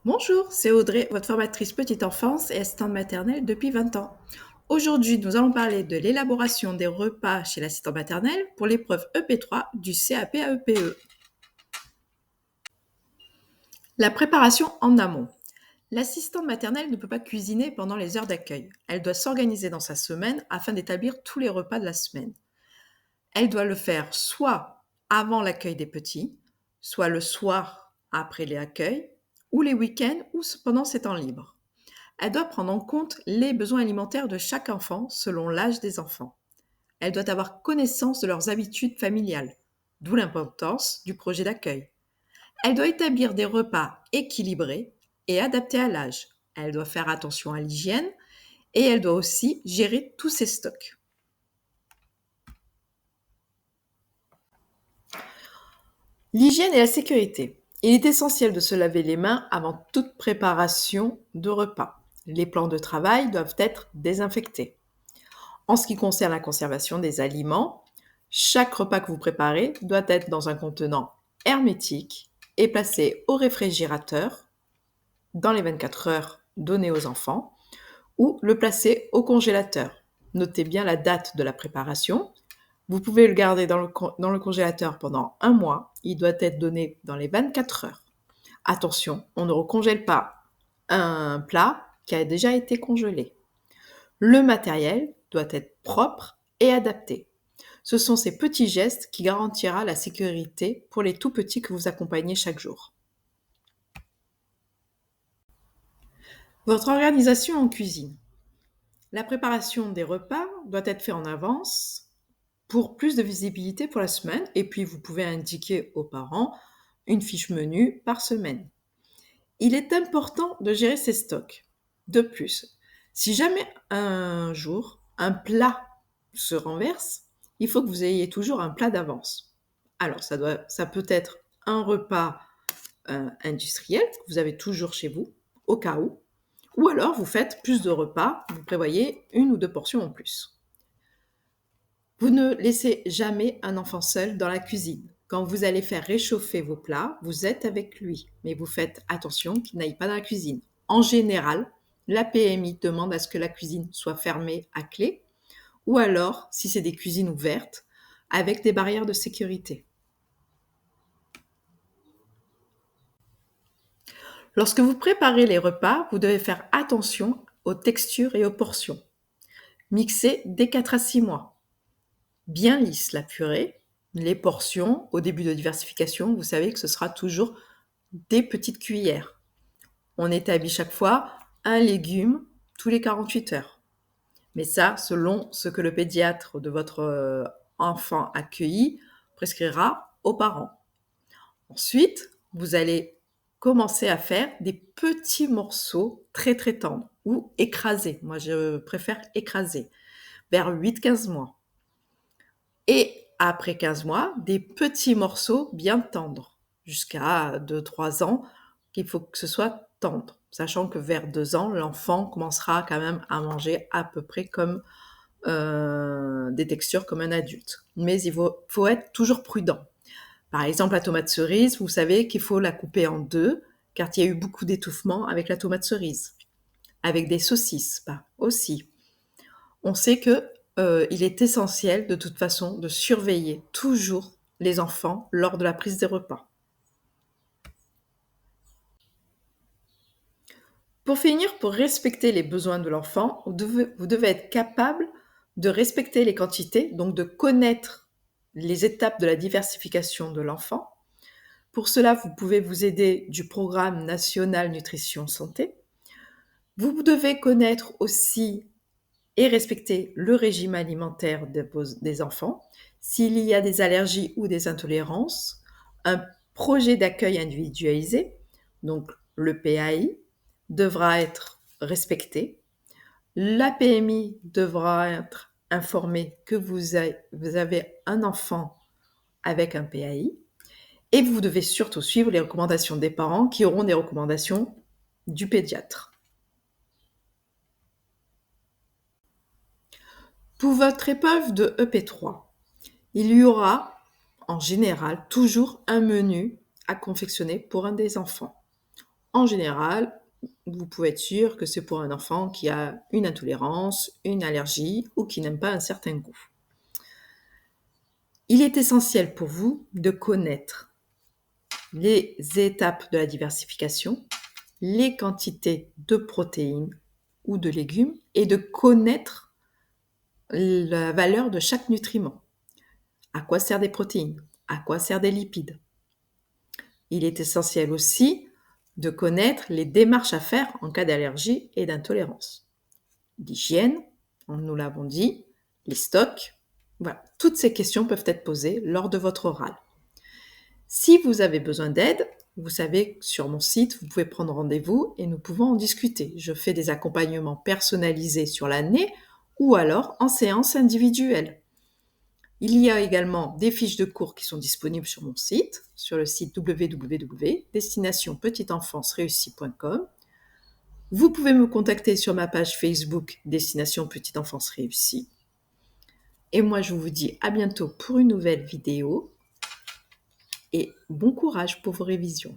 Bonjour, c'est Audrey, votre formatrice petite enfance et assistante maternelle depuis 20 ans. Aujourd'hui, nous allons parler de l'élaboration des repas chez l'assistant maternelle pour l'épreuve EP3 du CAP AEPE. La préparation en amont. L'assistante maternelle ne peut pas cuisiner pendant les heures d'accueil. Elle doit s'organiser dans sa semaine afin d'établir tous les repas de la semaine. Elle doit le faire soit avant l'accueil des petits, soit le soir après l'accueil, ou les week-ends ou pendant ses temps libres. Elle doit prendre en compte les besoins alimentaires de chaque enfant selon l'âge des enfants. Elle doit avoir connaissance de leurs habitudes familiales, d'où l'importance du projet d'accueil. Elle doit établir des repas équilibrés et adaptés à l'âge. Elle doit faire attention à l'hygiène et elle doit aussi gérer tous ses stocks. L'hygiène et la sécurité. Il est essentiel de se laver les mains avant toute préparation de repas. Les plans de travail doivent être désinfectés. En ce qui concerne la conservation des aliments, chaque repas que vous préparez doit être dans un contenant hermétique et placé au réfrigérateur dans les 24 heures données aux enfants ou le placer au congélateur. Notez bien la date de la préparation. Vous pouvez le garder dans le congélateur pendant 1 mois. Il doit être donné dans les 24 heures. Attention, on ne recongèle pas un plat qui a déjà été congelé. Le matériel doit être propre et adapté. Ce sont ces petits gestes qui garantira la sécurité pour les tout petits que vous accompagnez chaque jour. Votre organisation en cuisine. La préparation des repas doit être faite en avance pour plus de visibilité pour la semaine et puis vous pouvez indiquer aux parents une fiche menu par semaine. Il est important de gérer ses stocks. De plus, si jamais un jour un plat se renverse, il faut que vous ayez toujours un plat d'avance. Alors ça peut être un repas industriel que vous avez toujours chez vous, au cas où, ou alors vous faites plus de repas, vous prévoyez 1 ou 2 portions en plus. Vous ne laissez jamais un enfant seul dans la cuisine. Quand vous allez faire réchauffer vos plats, vous êtes avec lui, mais vous faites attention qu'il n'aille pas dans la cuisine. En général, la PMI demande à ce que la cuisine soit fermée à clé, ou alors, si c'est des cuisines ouvertes, avec des barrières de sécurité. Lorsque vous préparez les repas, vous devez faire attention aux textures et aux portions. Mixez dès 4 à 6 mois. Bien lisse la purée. Les portions, au début de diversification, vous savez que ce sera toujours des petites cuillères. On établit chaque fois un légume tous les 48 heures. Mais ça, selon ce que le pédiatre de votre enfant accueilli prescrira aux parents. Ensuite, vous allez commencer à faire des petits morceaux très très tendres ou écrasés. Moi, je préfère écraser vers 8-15 mois. Et après 15 mois, des petits morceaux bien tendres jusqu'à 2-3 ans qu'il faut que ce soit tendre. Sachant que vers 2 ans, l'enfant commencera quand même à manger à peu près comme des textures comme un adulte. Mais il faut être toujours prudent. Par exemple, la tomate cerise, vous savez qu'il faut la couper en deux, car il y a eu beaucoup d'étouffement avec la tomate cerise. Avec des saucisses, aussi. On sait que il est essentiel, de toute façon, de surveiller toujours les enfants lors de la prise des repas. Pour finir, pour respecter les besoins de l'enfant, vous devez être capable de respecter les quantités, donc de connaître les étapes de la diversification de l'enfant. Pour cela, vous pouvez vous aider du programme national nutrition santé. Vous devez connaître aussi et respecter le régime alimentaire des enfants. S'il y a des allergies ou des intolérances, un projet d'accueil individualisé, donc le PAI, devra être respecté. La PMI devra être informée que vous avez un enfant avec un PAI. Et vous devez surtout suivre les recommandations des parents qui auront des recommandations du pédiatre. Pour votre épreuve de EP3, il y aura, en général, toujours un menu à confectionner pour un des enfants. En général, vous pouvez être sûr que c'est pour un enfant qui a une intolérance, une allergie ou qui n'aime pas un certain goût. Il est essentiel pour vous de connaître les étapes de la diversification, les quantités de protéines ou de légumes et de connaître la valeur de chaque nutriment. À quoi servent des protéines? À quoi servent des lipides? Il est essentiel aussi de connaître les démarches à faire en cas d'allergie et d'intolérance. L'hygiène, nous l'avons dit, les stocks. Voilà, toutes ces questions peuvent être posées lors de votre oral. Si vous avez besoin d'aide, vous savez, sur mon site, vous pouvez prendre rendez-vous et nous pouvons en discuter. Je fais des accompagnements personnalisés sur l'année ou alors en séance individuelle. Il y a également des fiches de cours qui sont disponibles sur mon site, sur le site www.destinationpetiteenfanceréussie.com. Vous pouvez me contacter sur ma page Facebook Destination Petite Enfance Réussie. Et moi, je vous dis à bientôt pour une nouvelle vidéo et bon courage pour vos révisions.